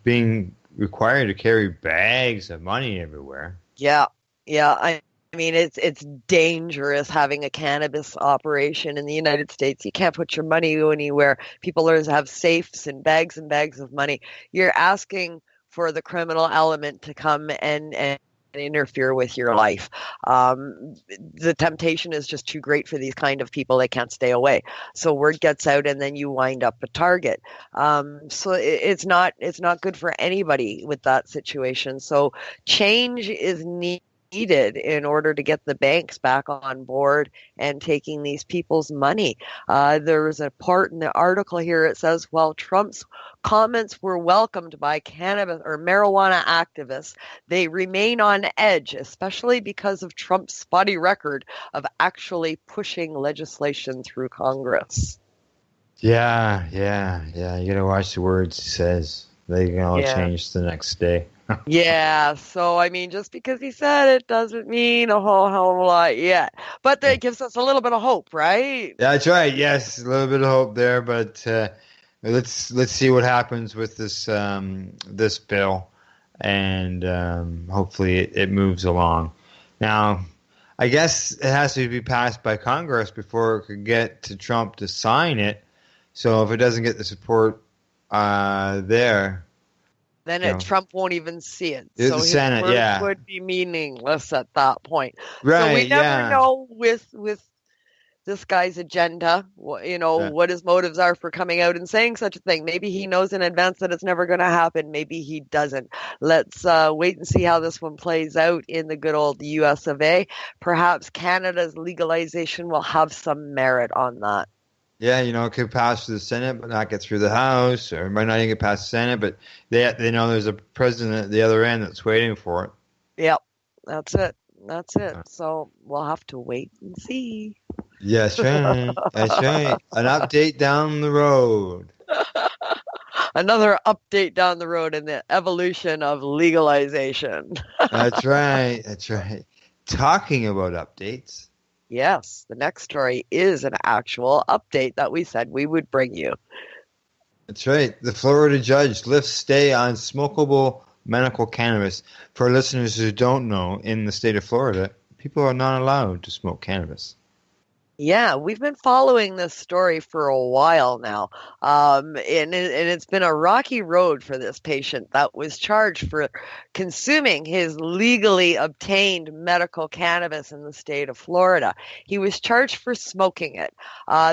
Being required to carry bags of money everywhere. Yeah. I mean, it's dangerous having a cannabis operation in the United States. You can't put your money anywhere. People have safes and bags of money. You're asking for the criminal element to come and interfere with your life. The temptation is just too great for these kind of people. They can't stay away. So word gets out, and then you wind up a target. So it's not good for anybody with that situation. So change is needed needed in order to get the banks back on board and taking these people's money. There was a part in the article here, it says, while Trump's comments were welcomed by cannabis or marijuana activists, they remain on edge, especially because of Trump's spotty record of actually pushing legislation through Congress. Yeah. You gotta watch the words he says. They can all change the next day. Yeah, so I mean, just because he said it doesn't mean a whole hell of a lot yet. But that gives us a little bit of hope, right? That's right. Yes, a little bit of hope there, but let's see what happens with this this bill, and hopefully it moves along. Now, I guess it has to be passed by Congress before it could get to Trump to sign it. So if it doesn't get the support there, then Trump won't even see it. The So his Senate, words would be meaningless at that point. Right, so we never know with this guy's agenda, what his motives are for coming out and saying such a thing. Maybe he knows in advance that it's never going to happen. Maybe he doesn't. Let's wait and see how this one plays out in the good old US of A. Perhaps Canada's legalization will have some merit on that. Yeah, it could pass through the Senate, but not get through the House, or it might not even get past the Senate, but they know there's a president at the other end that's waiting for it. Yep, that's it. So we'll have to wait and see. Yes, right. That's right. An update down the road. Another update down the road in the evolution of legalization. That's right. Talking about updates. Yes, the next story is an actual update that we said we would bring you. That's right. The Florida judge lifts stay on smokable medical cannabis. For listeners who don't know, in the state of Florida, people are not allowed to smoke cannabis. Yeah, we've been following this story for a while now, and it's been a rocky road for this patient that was charged for consuming his legally obtained medical cannabis in the state of Florida. He was charged for smoking it.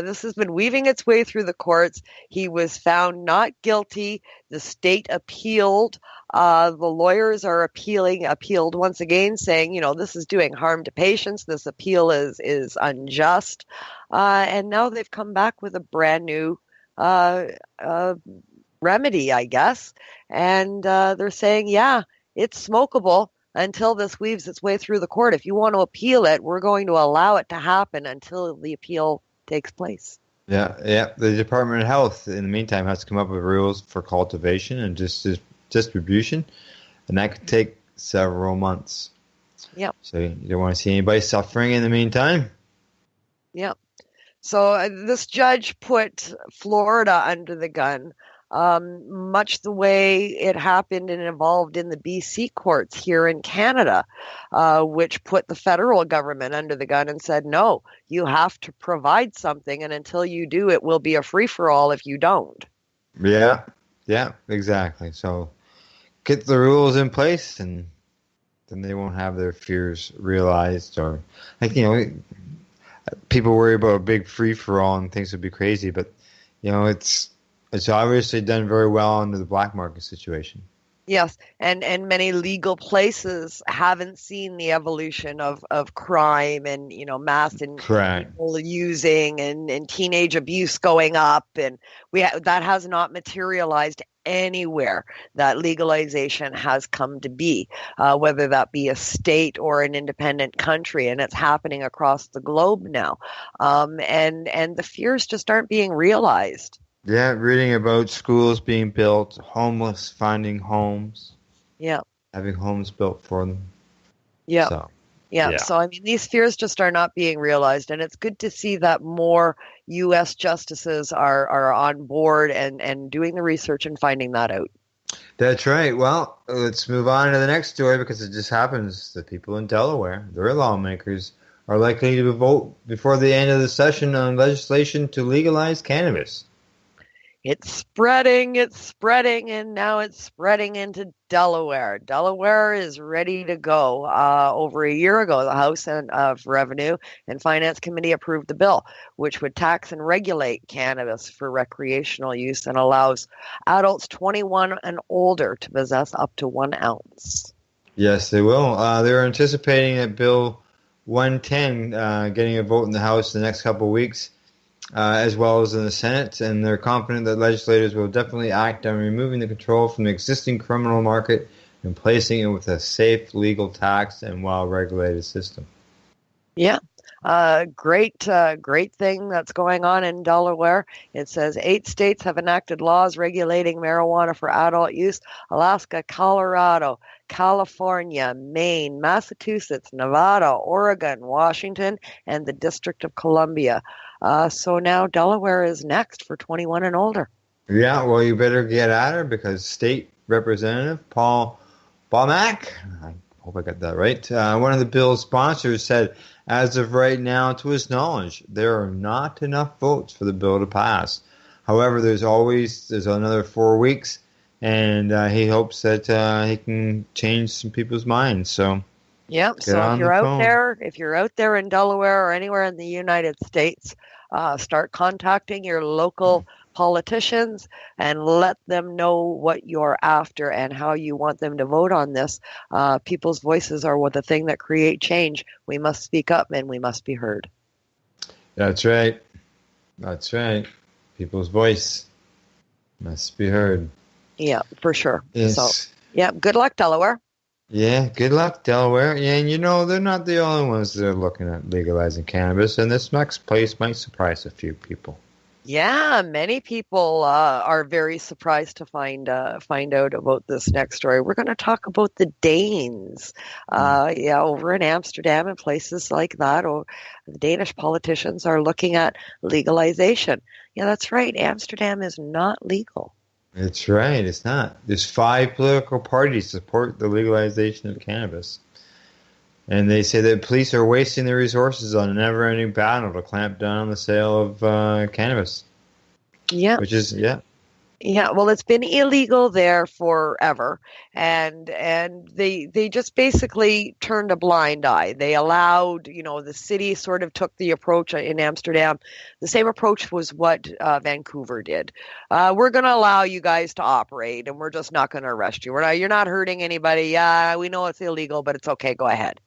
This has been weaving its way through the courts. He was found not guilty. The state appealed. The lawyers are appealed once again, saying, this is doing harm to patients. This appeal is unjust. And now they've come back with a brand new remedy, I guess. And they're saying, it's smokable until this weaves its way through the court. If you want to appeal it, we're going to allow it to happen until the appeal takes place. Yeah. The Department of Health, in the meantime, has to come up with rules for cultivation and distribution, and that could take several months. Yep. So you don't want to see anybody suffering in the meantime. Yep. So this judge put Florida under the gun, much the way it happened and evolved in the BC courts here in Canada, which put the federal government under the gun and said, no, you have to provide something, and until you do, it will be a free-for-all if you don't. Yeah, exactly. So get the rules in place, and then they won't have their fears realized. Or, people worry about a big free-for-all and things would be crazy, but, it's obviously done very well under the black market situation. Yes, and many legal places haven't seen the evolution of crime and, mass and people using and teenage abuse going up, and that has not materialized anywhere that legalization has come to be, whether that be a state or an independent country, and it's happening across the globe now. And the fears just aren't being realized. Yeah, reading about schools being built, homeless finding homes. Yeah. Having homes built for them. Yeah. So, So, I mean, these fears just are not being realized, and it's good to see that more U.S. justices are on board and doing the research and finding that out. That's right. Well, let's move on to the next story, because it just happens that people in Delaware, their lawmakers, are likely to vote before the end of the session on legislation to legalize cannabis. It's spreading, and now it's spreading into Delaware. Delaware is ready to go. Over a year ago, the House of Revenue and Finance Committee approved the bill, which would tax and regulate cannabis for recreational use and allows adults 21 and older to possess up to 1 ounce. Yes, they will. They're anticipating that Bill 110 getting a vote in the House in the next couple of weeks, as well as in the Senate, and they're confident that legislators will definitely act on removing the control from the existing criminal market and placing it with a safe, legal, taxed, and well-regulated system. Yeah. Great thing that's going on in Delaware. It says 8 states have enacted laws regulating marijuana for adult use: Alaska, Colorado, California, Maine, Massachusetts, Nevada, Oregon, Washington, and the District of Columbia. So now Delaware is next for 21 and older. Yeah, well, you better get at her, because State Representative Paul Baumack, I hope I got that right, one of the bill's sponsors, said as of right now, to his knowledge, there are not enough votes for the bill to pass. However, there's another 4 weeks, and he hopes that he can change some people's minds. So, yep. So if you're out there in Delaware or anywhere in the United States, start contacting your local politicians and let them know what you're after and how you want them to vote on this. People's voices are the thing that create change. We must speak up and we must be heard. That's right. That's right. People's voice must be heard. Yeah, for sure. Yes. So, yeah, good luck, Delaware. Yeah, good luck, Delaware. Yeah, and they're not the only ones that are looking at legalizing cannabis, and this next place might surprise a few people. Yeah, many people are very surprised to find out about this next story. We're going to talk about the Danes, over in Amsterdam and places like that. The Danish politicians are looking at legalization. Yeah, that's right. Amsterdam is not legal. That's right. It's not. There's 5 political parties support the legalization of cannabis. And they say that police are wasting their resources on a never-ending battle to clamp down on the sale of cannabis. Yeah. Which is, yeah. Yeah, well, it's been illegal there forever, and they just basically turned a blind eye. They allowed, the city sort of took the approach in Amsterdam. The same approach was what Vancouver did. We're going to allow you guys to operate, and we're just not going to arrest you. You're not hurting anybody. Yeah, we know it's illegal, but it's okay. Go ahead.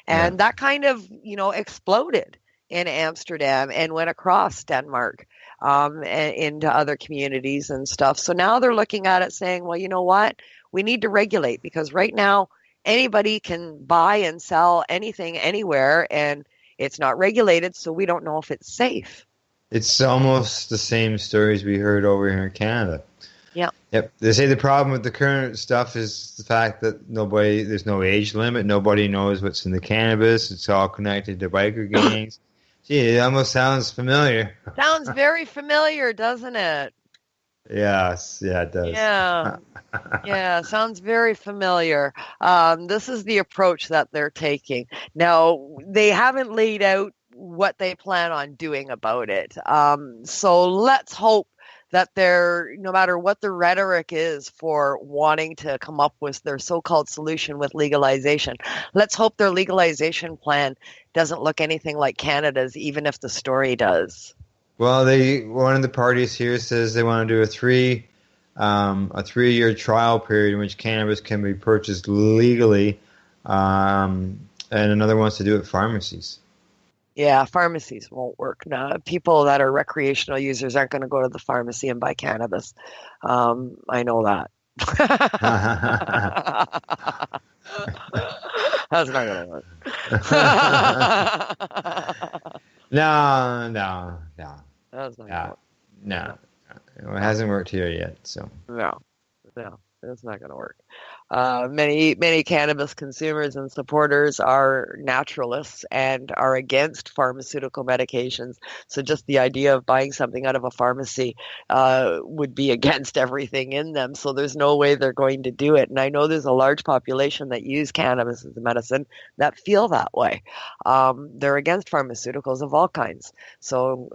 And that kind of, exploded in Amsterdam and went across Denmark and into other communities and stuff. So now they're looking at it saying, well, you know what? We need to regulate, because right now anybody can buy and sell anything anywhere, and it's not regulated, so we don't know if it's safe. It's almost the same stories we heard over here in Canada. Yeah. Yep. They say the problem with the current stuff is the fact that there's no age limit. Nobody knows what's in the cannabis. It's all connected to biker gangs. Gee, it almost sounds familiar. Sounds very familiar, doesn't it? Yes, yeah, it does. Yeah, yeah, sounds very familiar. This is the approach that they're taking. Now, they haven't laid out what they plan on doing about it. So let's hope that no matter what the rhetoric is for wanting to come up with their so-called solution with legalization, let's hope their legalization plan doesn't look anything like Canada's, even if the story does. Well, one of the parties here says they want to do a 3-year trial period in which cannabis can be purchased legally, and another wants to do it at pharmacies. Yeah, pharmacies won't work. No, people that are recreational users aren't going to go to the pharmacy and buy cannabis. I know that. That's not going to work. No. That's not going to work. No. It hasn't worked here yet, so. No, it's not going to work. Many cannabis consumers and supporters are naturalists and are against pharmaceutical medications. So just the idea of buying something out of a pharmacy would be against everything in them. So there's no way they're going to do it. And I know there's a large population that use cannabis as a medicine that feel that way. They're against pharmaceuticals of all kinds. So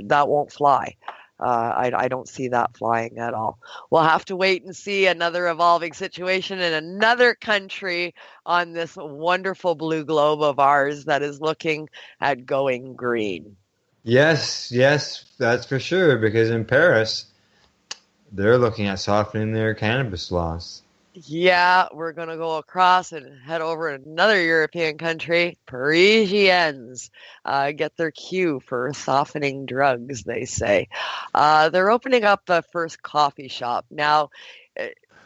that won't fly. I don't see that flying at all. We'll have to wait and see another evolving situation in another country on this wonderful blue globe of ours that is looking at going green. Yes, that's for sure, because in Paris, they're looking at softening their cannabis laws. Yeah, we're going to go across and head over to another European country. Parisians get their cue for softening drugs, they say. They're opening up the first coffee shop. Now,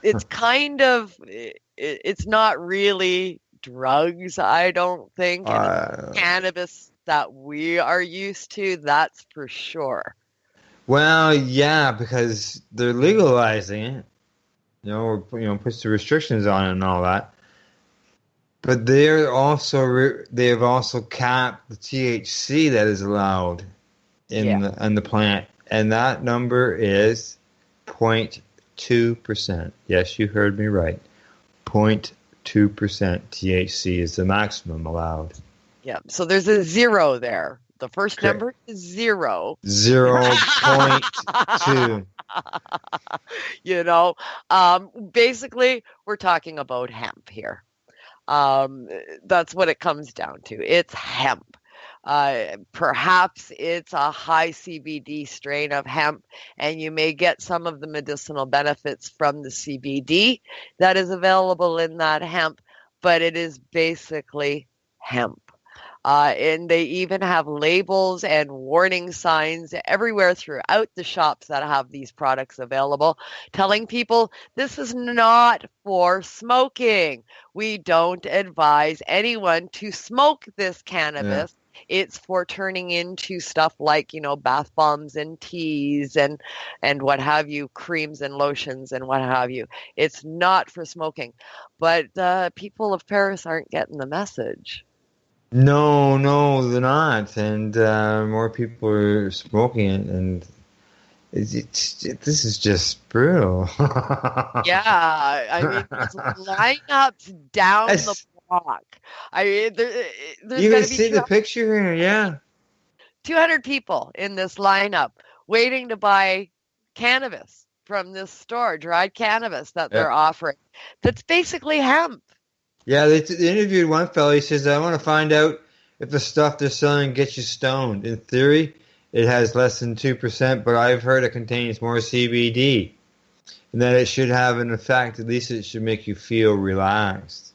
it's kind of, it's not really drugs, I don't think, and cannabis that we are used to, that's for sure. Well, yeah, because they're legalizing it. Puts the restrictions on it and all that. But they have also capped the THC that is allowed in the plant, and that number is 0.2%. Yes, you heard me right. 0.2% THC is the maximum allowed. Yeah, so there's a zero there. The first number is 0. 0.2. Basically, we're talking about hemp here. That's what it comes down to. It's hemp. Perhaps it's a high CBD strain of hemp, and you may get some of the medicinal benefits from the CBD that is available in that hemp, but it is basically hemp. And they even have labels and warning signs everywhere throughout the shops that have these products available, telling people this is not for smoking. We don't advise anyone to smoke this cannabis. Yeah. It's for turning into stuff like, bath bombs and teas and what have you, creams and lotions and what have you. It's not for smoking. But the people of Paris aren't getting the message. No, they're not, and more people are smoking it, and this is just brutal. Yeah, I mean, there's lineups down the block. I mean, there's you can see the picture here, yeah. 200 people in this lineup waiting to buy cannabis from this store, dried cannabis that they're offering. That's basically hemp. Yeah, they interviewed one fellow. He says, I want to find out if the stuff they're selling gets you stoned. In theory, it has less than 2%, but I've heard it contains more CBD. And that it should have an effect. At least it should make you feel relaxed.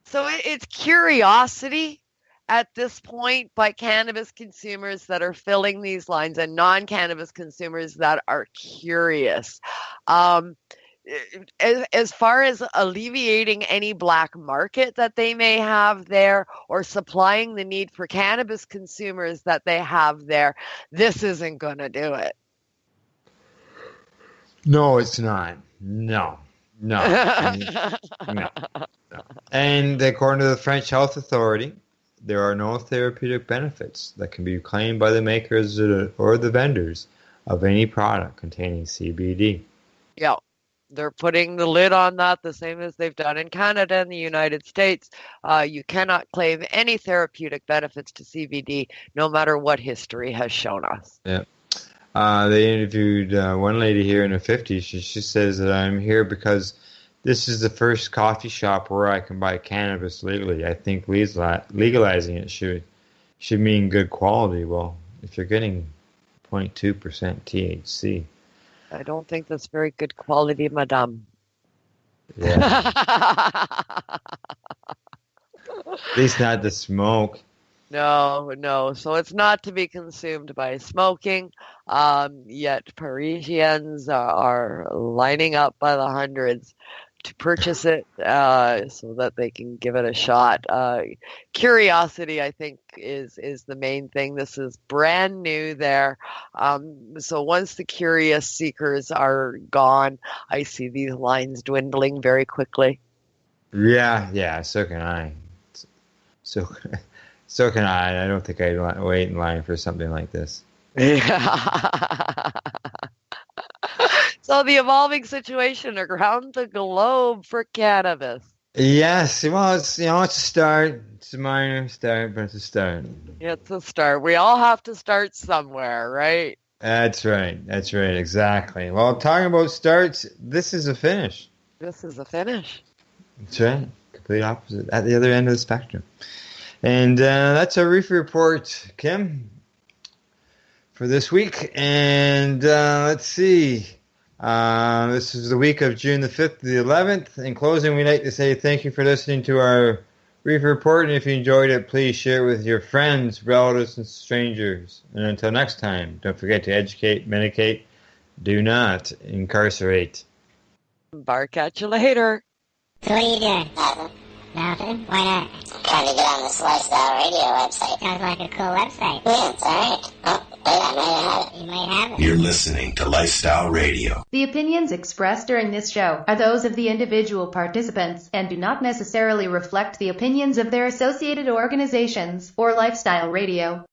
So it's curiosity at this point by cannabis consumers that are filling these lines and non-cannabis consumers that are curious. As far as alleviating any black market that they may have there or supplying the need for cannabis consumers that they have there, this isn't going to do it. No, it's not. No. And according to the French Health Authority, there are no therapeutic benefits that can be claimed by the makers or the vendors of any product containing CBD. Yeah. They're putting the lid on that the same as they've done in Canada and the United States. You cannot claim any therapeutic benefits to CBD, no matter what history has shown us. Yeah. They interviewed one lady here in her 50s. She says that I'm here because this is the first coffee shop where I can buy cannabis legally. I think legalizing it should mean good quality. Well, if you're getting 0.2% THC, I don't think that's very good quality, madame. Yeah. At least not the smoke. No. So it's not to be consumed by smoking. Yet Parisians are lining up by the hundreds to purchase it so that they can give it a shot. Curiosity, I think, is the main thing. This is brand new there. So once the curious seekers are gone, I see these lines dwindling very quickly. Yeah, so can I. So can I. I don't think I'd wait in line for something like this. So the evolving situation around the globe for cannabis. Yes, well, it's a start. It's a minor start, but it's a start. It's a start. We all have to start somewhere, right? That's right, exactly. Well, talking about starts, this is a finish. This is a finish. That's right, complete opposite, at the other end of the spectrum. And that's our Reefer Report, Kim, for this week. And let's see. This is the week of June the 5th to the 11th. In closing, we'd like to say thank you for listening to our Reefer Report, and if you enjoyed it, please share it with your friends, relatives, and strangers. And until next time, don't forget to educate, medicate, do not incarcerate. Bark at you later. So what are you doing? Nothing. Why not? Trying to get on this Lifestyle Radio website. Sounds like a cool website. Yeah, it's alright. Oh, wait, I might have it. You might have it. You're listening to Lifestyle Radio. The opinions expressed during this show are those of the individual participants and do not necessarily reflect the opinions of their associated organizations or Lifestyle Radio.